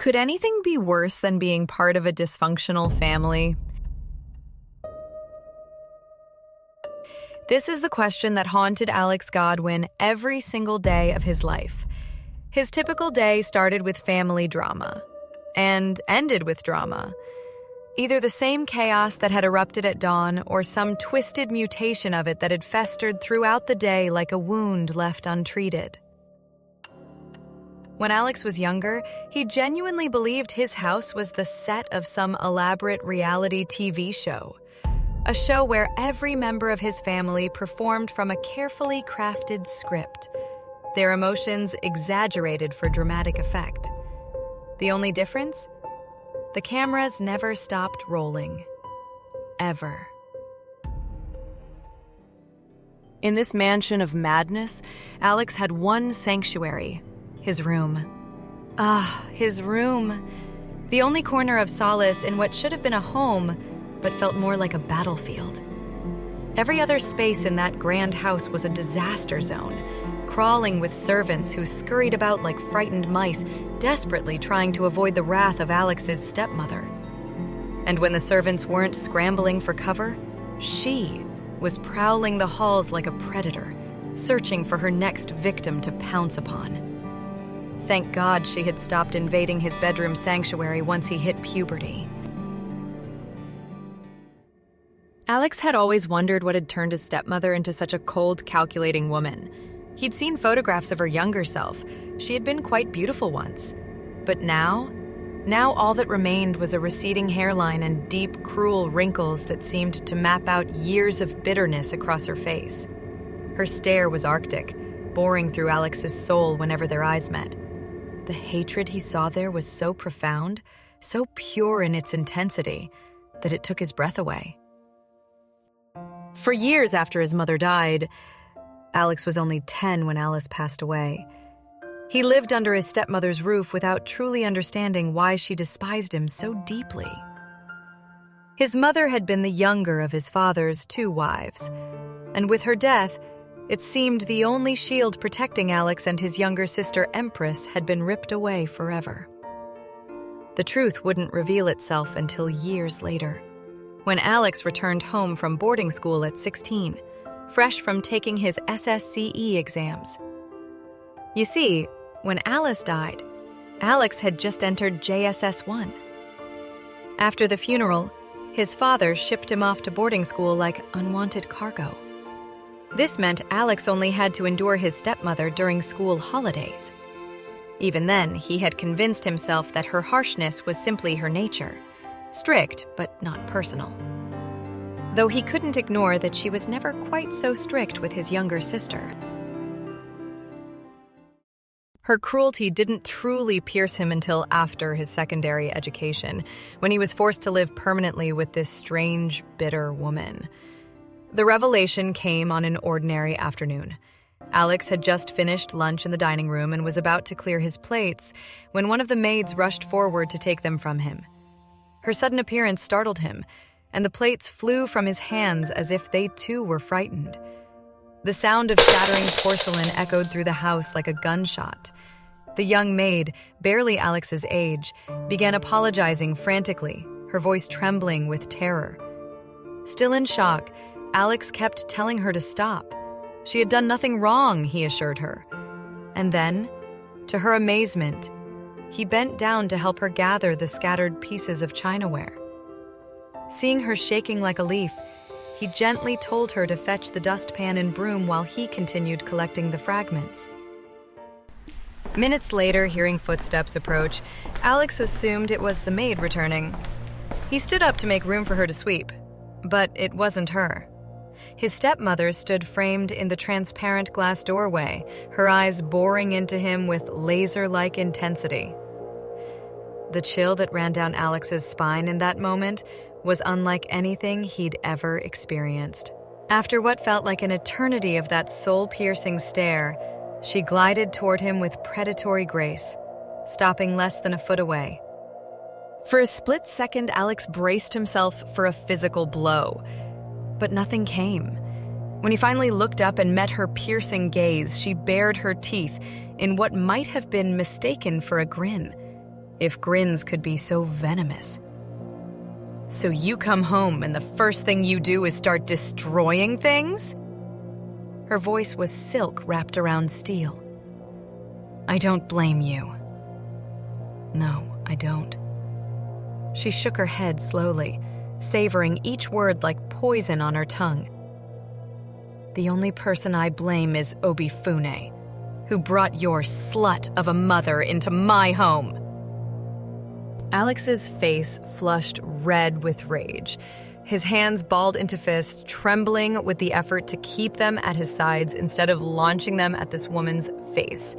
Could anything be worse than being part of a dysfunctional family? This is the question that haunted Alex Godwin every single day of his life. His typical day started with family drama and ended with drama. Either the same chaos that had erupted at dawn or some twisted mutation of it that had festered throughout the day like a wound left untreated. When Alex was younger, he genuinely believed his house was the set of some elaborate reality TV show. A show where every member of his family performed from a carefully crafted script, their emotions exaggerated for dramatic effect. The only difference? The cameras never stopped rolling. Ever. In this mansion of madness, Alex had one sanctuary: his room. His room. The only corner of solace in what should have been a home, but felt more like a battlefield. Every other space in that grand house was a disaster zone, crawling with servants who scurried about like frightened mice, desperately trying to avoid the wrath of Alex's stepmother. And when the servants weren't scrambling for cover, she was prowling the halls like a predator, searching for her next victim to pounce upon. Thank God she had stopped invading his bedroom sanctuary once he hit puberty. Alex had always wondered what had turned his stepmother into such a cold, calculating woman. He'd seen photographs of her younger self. She had been quite beautiful once. But now all that remained was a receding hairline and deep, cruel wrinkles that seemed to map out years of bitterness across her face. Her stare was arctic, boring through Alex's soul whenever their eyes met. The hatred he saw there was so profound, so pure in its intensity, that it took his breath away. For years after his mother died, Alex was only 10 when Alice passed away. He lived under his stepmother's roof without truly understanding why she despised him so deeply. His mother had been the younger of his father's 2 wives, and with her death, it seemed the only shield protecting Alex and his younger sister Empress had been ripped away forever. The truth wouldn't reveal itself until years later, when Alex returned home from boarding school at 16, fresh from taking his SSCE exams. You see, when Alice died, Alex had just entered JSS 1. After the funeral, his father shipped him off to boarding school like unwanted cargo. This meant Alex only had to endure his stepmother during school holidays. Even then, he had convinced himself that her harshness was simply her nature, strict but not personal. Though he couldn't ignore that she was never quite so strict with his younger sister. Her cruelty didn't truly pierce him until after his secondary education, when he was forced to live permanently with this strange, bitter woman. The revelation came on an ordinary afternoon. Alex had just finished lunch in the dining room and was about to clear his plates when one of the maids rushed forward to take them from him. Her sudden appearance startled him, and the plates flew from his hands as if they too were frightened. The sound of shattering porcelain echoed through the house like a gunshot. The young maid, barely Alex's age, began apologizing frantically, her voice trembling with terror. Still in shock, Alex kept telling her to stop. She had done nothing wrong, he assured her. And then, to her amazement, he bent down to help her gather the scattered pieces of chinaware. Seeing her shaking like a leaf, he gently told her to fetch the dustpan and broom while he continued collecting the fragments. Minutes later, hearing footsteps approach, Alex assumed it was the maid returning. He stood up to make room for her to sweep, but it wasn't her. His stepmother stood framed in the transparent glass doorway, her eyes boring into him with laser-like intensity. The chill that ran down Alex's spine in that moment was unlike anything he'd ever experienced. After what felt like an eternity of that soul-piercing stare, she glided toward him with predatory grace, stopping less than a foot away. For a split second, Alex braced himself for a physical blow, but nothing came. When he finally looked up and met her piercing gaze, she bared her teeth in what might have been mistaken for a grin. if grins could be so venomous. "So you come home and the first thing you do is start destroying things?" Her voice was silk wrapped around steel. "I don't blame you." "No, I don't." She shook her head slowly, savoring each word like poison on her tongue. "The only person I blame is Obiefune, who brought your slut of a mother into my home." Alex's face flushed red with rage, his hands balled into fists, trembling with the effort to keep them at his sides instead of launching them at this woman's face.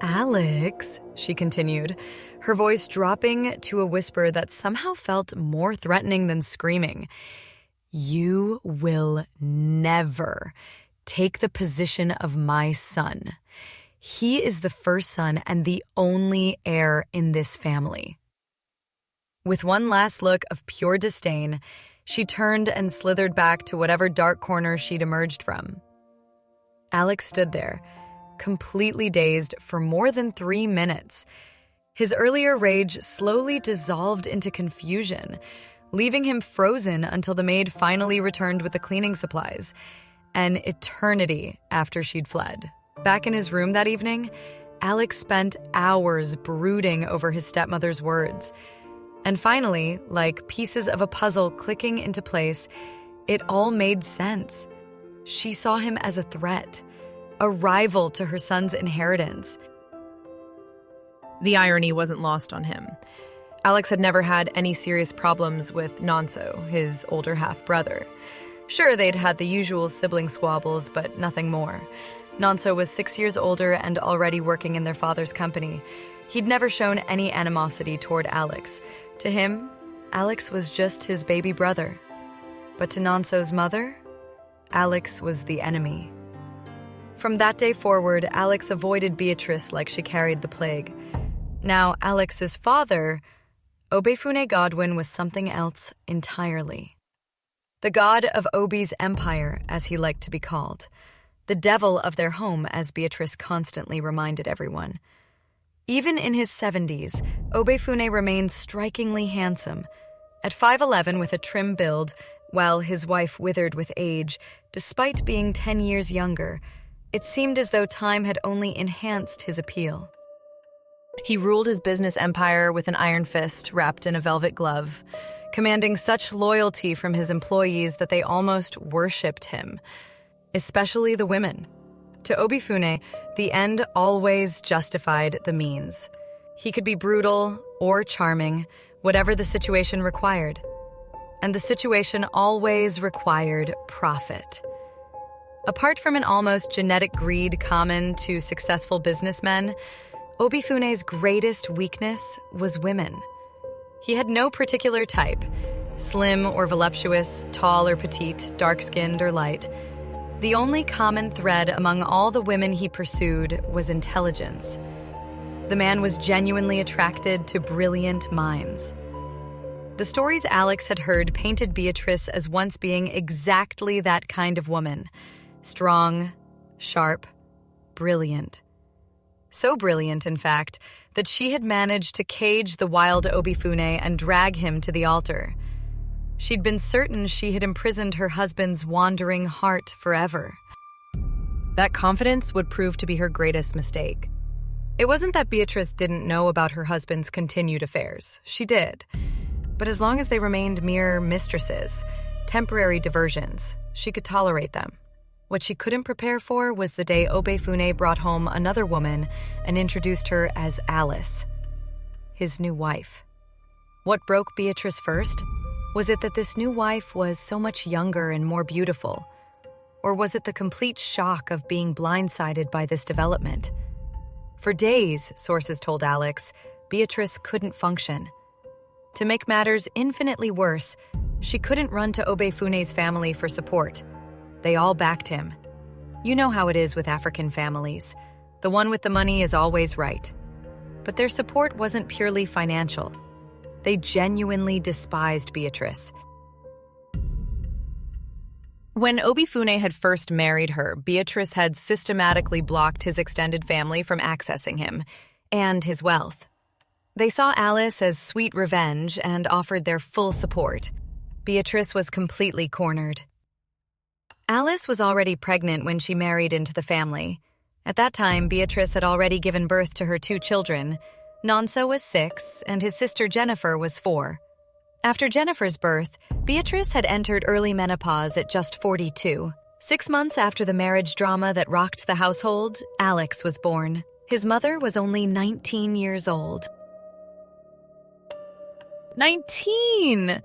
"Alex," she continued, her voice dropping to a whisper that somehow felt more threatening than screaming, "you will never take the position of my son. He is the first son and the only heir in this family." With one last look of pure disdain, she turned and slithered back to whatever dark corner she'd emerged from. Alex stood there, completely dazed for more than 3 minutes. His earlier rage slowly dissolved into confusion, leaving him frozen until the maid finally returned with the cleaning supplies, an eternity after she'd fled. Back in his room that evening, Alex spent hours brooding over his stepmother's words. And finally, like pieces of a puzzle clicking into place, it all made sense. She saw him as a threat, a rival to her son's inheritance. The irony wasn't lost on him. Alex had never had any serious problems with Nonso, his older half-brother. Sure, they'd had the usual sibling squabbles, but nothing more. Nonso was 6 years older and already working in their father's company. He'd never shown any animosity toward Alex. To him, Alex was just his baby brother. But to Nonso's mother, Alex was the enemy. From that day forward, Alex avoided Beatrice like she carried the plague. Now, Alex's father, Obiefune Godwin, was something else entirely. The god of Obi's empire, as he liked to be called. The devil of their home, as Beatrice constantly reminded everyone. Even in his 70s, Obiefune remained strikingly handsome. At 5'11" with a trim build, while his wife withered with age, despite being 10 years younger, it seemed as though time had only enhanced his appeal. He ruled his business empire with an iron fist wrapped in a velvet glove, commanding such loyalty from his employees that they almost worshipped him, especially the women. To Obiefune, the end always justified the means. He could be brutal or charming, whatever the situation required. And the situation always required profit. Apart from an almost genetic greed common to successful businessmen, Obiefune's greatest weakness was women. He had no particular type, slim or voluptuous, tall or petite, dark-skinned or light. The only common thread among all the women he pursued was intelligence. The man was genuinely attracted to brilliant minds. The stories Alex had heard painted Beatrice as once being exactly that kind of woman. Strong, sharp, brilliant. So brilliant, in fact, that she had managed to cage the wild Obiefune and drag him to the altar. She'd been certain she had imprisoned her husband's wandering heart forever. That confidence would prove to be her greatest mistake. It wasn't that Beatrice didn't know about her husband's continued affairs. She did. But as long as they remained mere mistresses, temporary diversions, she could tolerate them. What she couldn't prepare for was the day Obiefune brought home another woman and introduced her as Alice, his new wife. What broke Beatrice first? Was it that this new wife was so much younger and more beautiful? Or was it the complete shock of being blindsided by this development? For days, sources told Alex, Beatrice couldn't function. To make matters infinitely worse, she couldn't run to Obiefune's family for support. They all backed him. You know how it is with African families. The one with the money is always right. But their support wasn't purely financial. They genuinely despised Beatrice. When Obiefune had first married her, Beatrice had systematically blocked his extended family from accessing him and his wealth. They saw Alice as sweet revenge and offered their full support. Beatrice was completely cornered. Alice was already pregnant when she married into the family. At that time, Beatrice had already given birth to her 2 children. Nonso was 6, and his sister Jennifer was 4. After Jennifer's birth, Beatrice had entered early menopause at just 42. 6 months after the marriage drama that rocked the household, Alex was born. His mother was only 19 years old. 19!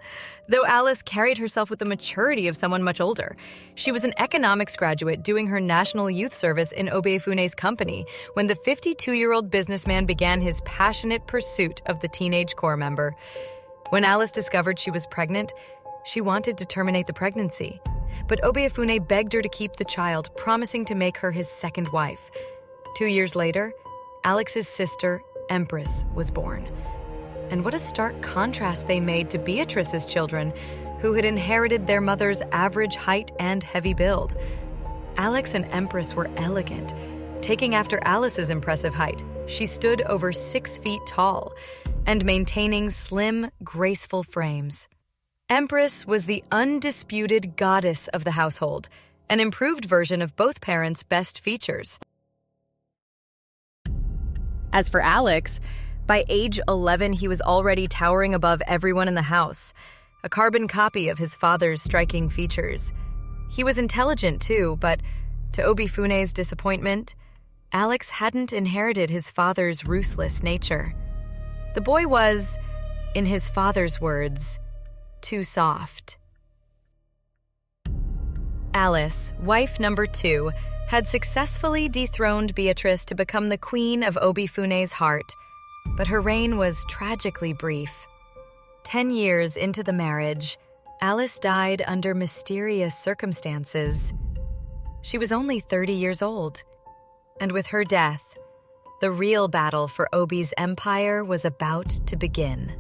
Though Alice carried herself with the maturity of someone much older. She was an economics graduate doing her national youth service in Obiefune's company when the 52-year-old businessman began his passionate pursuit of the teenage corps member. When Alice discovered she was pregnant, she wanted to terminate the pregnancy. But Obiefune begged her to keep the child, promising to make her his second wife. 2 years later, Alex's sister, Empress, was born. And what a stark contrast they made to Beatrice's children, who had inherited their mother's average height and heavy build. Alex and Empress were elegant. Taking after Alice's impressive height, she stood over 6 feet tall and maintaining slim, graceful frames. Empress was the undisputed goddess of the household, an improved version of both parents' best features. As for Alex, by age 11, he was already towering above everyone in the house, a carbon copy of his father's striking features. He was intelligent too, but to Obiefune's disappointment, Alex hadn't inherited his father's ruthless nature. The boy was, in his father's words, too soft. Alice, wife number 2, had successfully dethroned Beatrice to become the queen of Obiefune's heart. But her reign was tragically brief. 10 years into the marriage, Alice died under mysterious circumstances. She was only 30 years old. And with her death, the real battle for Obi's empire was about to begin.